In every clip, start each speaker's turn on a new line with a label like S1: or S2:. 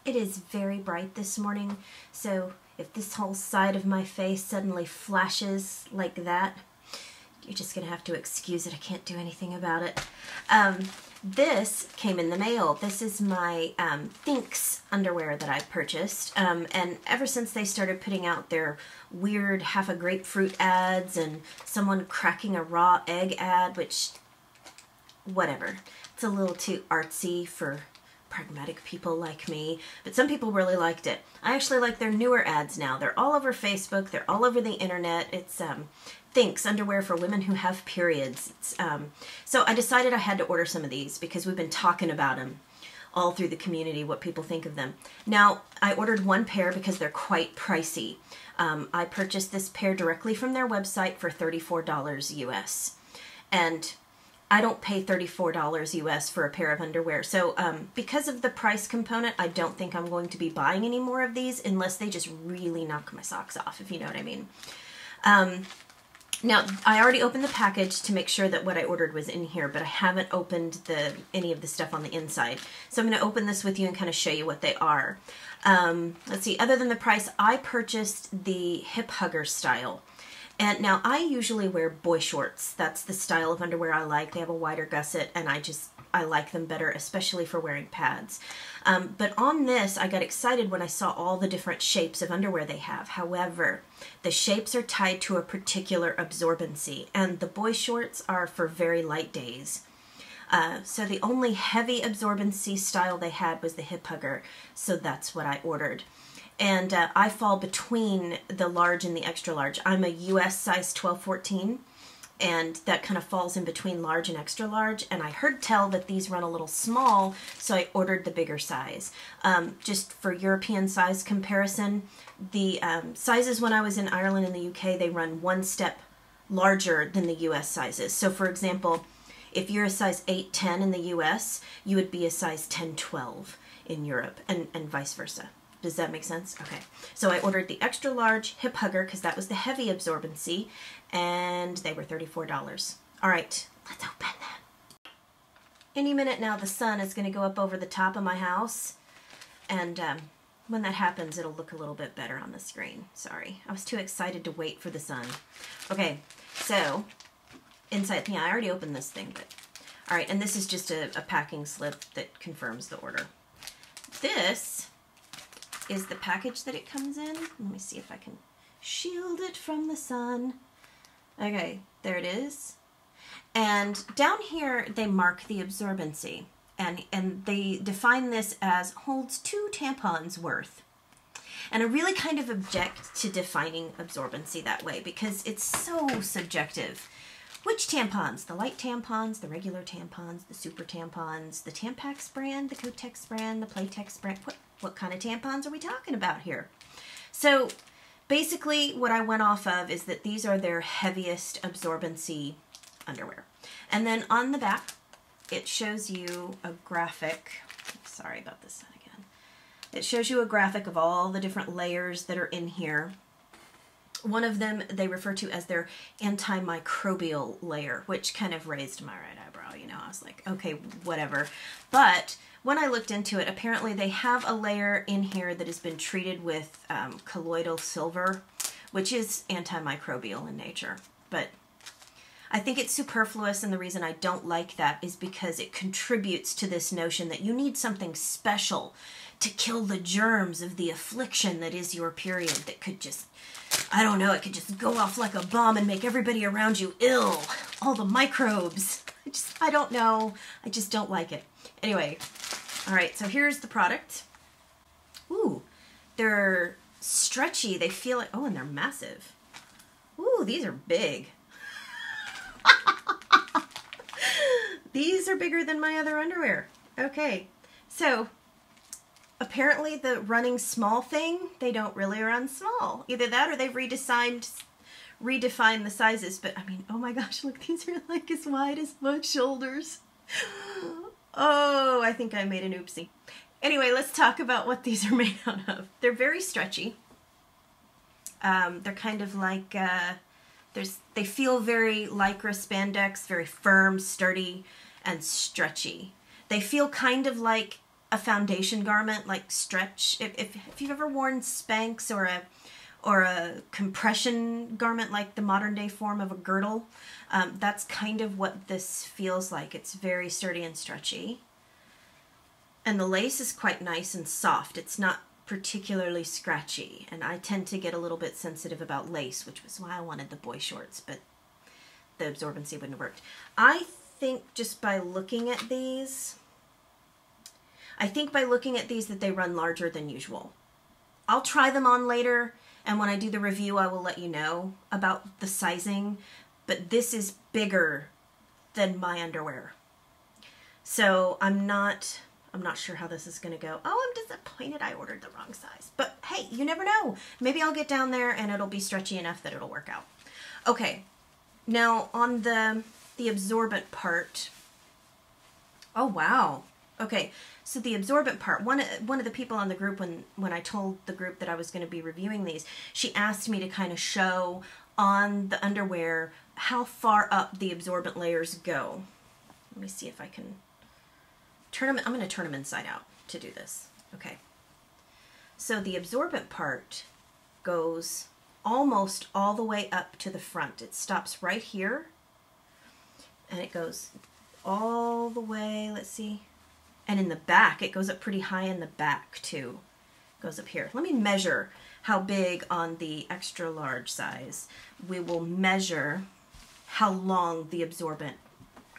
S1: It is very bright this morning, so if this whole side of my face suddenly flashes like that, you're just going to have to excuse it. I can't do anything about it. This came in the mail. This is my Thinx underwear that I purchased, and ever since they started putting out their weird half a grapefruit ads and someone cracking a raw egg ad, which, whatever, it's a little too artsy for pragmatic people like me, but some people really liked it. I actually like their newer ads now. They're all over Facebook, they're all over the internet. It's Thinx underwear for women who have periods. So I decided I had to order some of these because we've been talking about them all through the community, what people think of them. Now, I ordered one pair because they're quite pricey. I purchased this pair directly from their website for $34 US. And I don't pay $34 US for a pair of underwear. So because of the price component, I don't think I'm going to be buying any more of these unless they just really knock my socks off, if you know what I mean. Now, I already opened the package to make sure that what I ordered was in here, but I haven't opened any of the stuff on the inside. So I'm going to open this with you and kind of show you what they are. Let's see, other than the price, I purchased the hip hugger style. And now I usually wear boy shorts. That's the style of underwear I like. They have a wider gusset and I like them better, especially for wearing pads. But on this, I got excited when I saw all the different shapes of underwear they have. However, the shapes are tied to a particular absorbency, and the boy shorts are for very light days. So the only heavy absorbency style they had was the hip hugger, so that's what I ordered. And I fall between the large and the extra large. I'm a US size 12-14, and that kind of falls in between large and extra large. And I heard tell that these run a little small, so I ordered the bigger size. Just for European size comparison, the sizes when I was in Ireland and the UK, they run one step larger than the US sizes. So for example, if you're a size 8-10 in the US, you would be a size 10-12 in Europe, and vice versa. Does that make sense? Okay. So I ordered the extra large hip hugger because that was the heavy absorbency, and they were $34. All right, let's open them. Any minute now, the sun is going to go up over the top of my house, and when that happens, it'll look a little bit better on the screen. Sorry, I was too excited to wait for the sun. Okay, so inside, yeah, I already opened this thing, but all right, and this is just a packing slip that confirms the order. This is the package that it comes in. Let me see if I can shield it from the sun. Okay, there it is. And down here they mark the absorbency, and they define this as holds 2 tampons worth. And I really kind of object to defining absorbency that way because it's so subjective. Which tampons? The light tampons, the regular tampons, the super tampons, the Tampax brand, the Kotex brand, the Playtex brand. What kind of tampons are we talking about here? So basically what I went off of is that these are their heaviest absorbency underwear. And then on the back, it shows you a graphic. Sorry about this sun again. It shows you a graphic of all the different layers that are in here. One of them they refer to as their antimicrobial layer, which kind of raised my right eyebrow. You know, I was like, okay, whatever. But when I looked into it, apparently they have a layer in here that has been treated with colloidal silver, which is antimicrobial in nature. But I think it's superfluous, and the reason I don't like that is because it contributes to this notion that you need something special to kill the germs of the affliction that is your period that could just, I don't know, it could just go off like a bomb and make everybody around you ill. All the microbes. I don't know. I just don't like it. Anyway, all right, so here's the product. Ooh, they're stretchy. They feel like, oh, and they're massive. Ooh, these are big. These are bigger than my other underwear. Okay, so apparently the running small thing, they don't really run small. Either that or they've redefined the sizes. But I mean, oh my gosh, look, these are like as wide as my shoulders. Oh, I think I made an oopsie. Anyway, let's talk about what these are made out of. They're very stretchy. They're kind of like, they feel very lycra spandex, very firm, sturdy, and stretchy. They feel kind of like a foundation garment, like stretch. If you've ever worn Spanx or a compression garment, like the modern day form of a girdle, that's kind of what this feels like. It's very sturdy and stretchy. And the lace is quite nice and soft. It's not particularly scratchy. And I tend to get a little bit sensitive about lace, which was why I wanted the boy shorts, but the absorbency wouldn't have worked. I think just by looking at these, that they run larger than usual. I'll try them on later, and when I do the review, I will let you know about the sizing, but this is bigger than my underwear. So I'm not sure how this is going to go. Oh, I'm disappointed I ordered the wrong size. But hey, you never know. Maybe I'll get down there and it'll be stretchy enough that it'll work out. Okay, now on the absorbent part. Oh, wow. Okay, so the absorbent part, one of the people on the group, when I told the group that I was going to be reviewing these, she asked me to kind of show on the underwear how far up the absorbent layers go. Let me see if I can turn them. I'm going to turn them inside out to do this. Okay. So the absorbent part goes almost all the way up to the front. It stops right here, and it goes all the way, let's see, and in the back, it goes up pretty high in the back too. It goes up here. Let me measure how big on the extra large size. We will measure how long the absorbent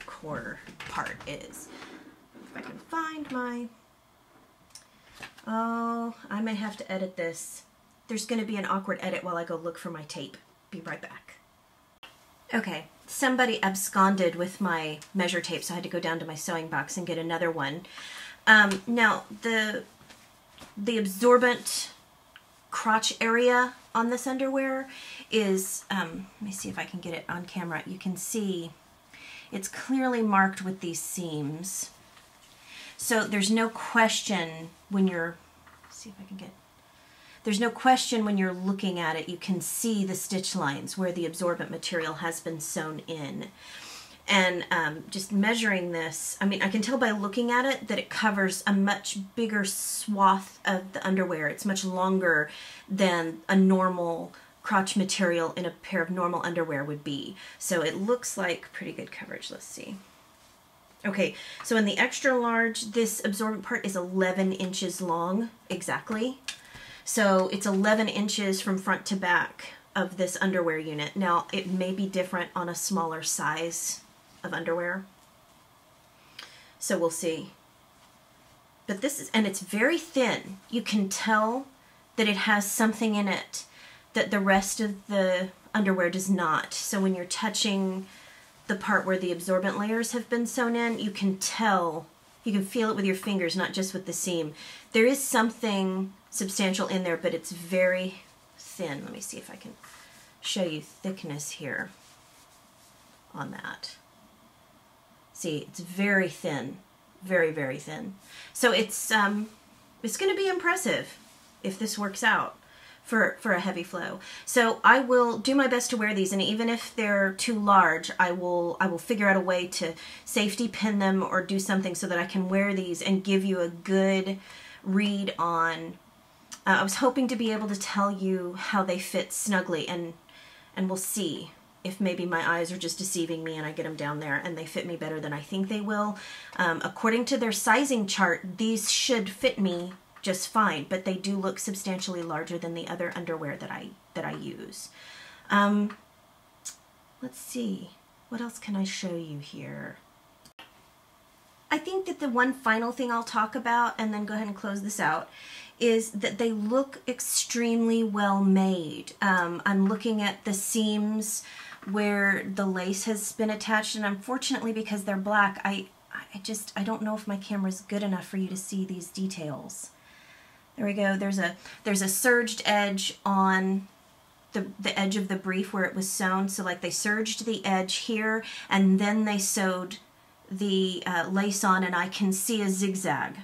S1: core part is. If I can find my, oh, I may have to edit this. There's going to be an awkward edit while I go look for my tape. Be right back. Okay, somebody absconded with my measure tape, so I had to go down to my sewing box and get another one. Now, the absorbent crotch area on this underwear is, let me see if I can get it on camera. You can see it's clearly marked with these seams. So there's no question when you're, let's see if I can get, there's no question when you're looking at it, you can see the stitch lines where the absorbent material has been sewn in. And just measuring this, I mean, I can tell by looking at it that it covers a much bigger swath of the underwear. It's much longer than a normal crotch material in a pair of normal underwear would be. So it looks like pretty good coverage. Let's see. Okay, so in the extra large, this absorbent part is 11 inches long, exactly. So it's 11 inches from front to back of this underwear unit. Now, it may be different on a smaller size of underwear. So we'll see. But this is, and it's very thin. You can tell that it has something in it that the rest of the underwear does not. So when you're touching the part where the absorbent layers have been sewn in, you can tell, you can feel it with your fingers, not just with the seam. There is something substantial in there, but it's very thin. Let me see if I can show you thickness here on that. See, it's very thin, very, very thin. So it's going to be impressive if this works out for a heavy flow. So I will do my best to wear these, and even if they're too large, I will figure out a way to safety pin them or do something so that I can wear these and give you a good read on. I was hoping to be able to tell you how they fit snugly, and we'll see if maybe my eyes are just deceiving me and I get them down there and they fit me better than I think they will. According to their sizing chart, these should fit me just fine, but they do look substantially larger than the other underwear that I use. Let's see, what else can I show you here? I think that the one final thing I'll talk about, and then go ahead and close this out, is that they look extremely well made. I'm looking at the seams where the lace has been attached, and unfortunately, because they're black, I don't know if my camera's good enough for you to see these details. There we go. There's a serged edge on the edge of the brief where it was sewn. So like they serged the edge here, and then they sewed the lace on, and I can see a zigzag.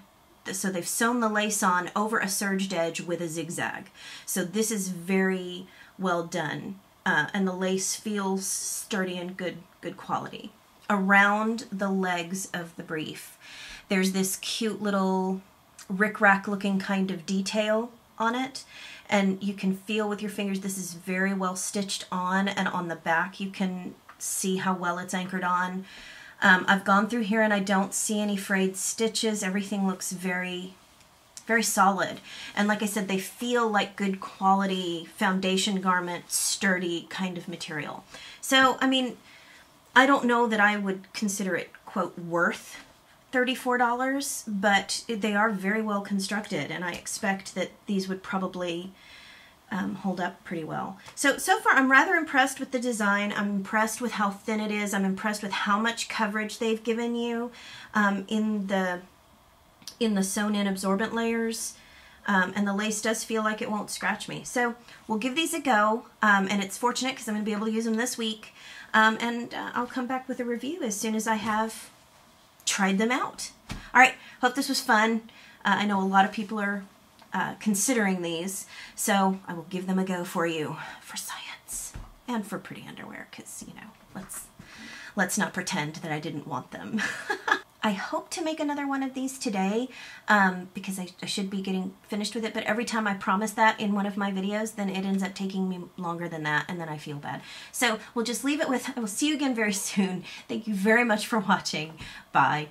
S1: So they've sewn the lace on over a serged edge with a zigzag. So this is very well done, and the lace feels sturdy and good quality. Around the legs of the brief, there's this cute little rickrack looking kind of detail on it. And you can feel with your fingers, this is very well stitched on, and on the back you can see how well it's anchored on. I've gone through here and I don't see any frayed stitches. Everything looks very, very solid. And like I said, they feel like good quality foundation garment, sturdy kind of material. So, I mean, I don't know that I would consider it, quote, worth $34, but they are very well constructed, and I expect that these would probably hold up pretty well. So far I'm rather impressed with the design. I'm impressed with how thin it is. I'm impressed with how much coverage they've given you in the sewn-in absorbent layers, and the lace does feel like it won't scratch me. So we'll give these a go, and it's fortunate because I'm going to be able to use them this week, and I'll come back with a review as soon as I have tried them out. All right, hope this was fun. I know a lot of people are considering these, so I will give them a go for you, for science and for pretty underwear, because, you know, let's not pretend that I didn't want them. I hope to make another one of these today, because I should be getting finished with it, but every time I promise that in one of my videos, then it ends up taking me longer than that, and then I feel bad. So we'll just leave it with, I will see you again very soon. Thank you very much for watching. Bye.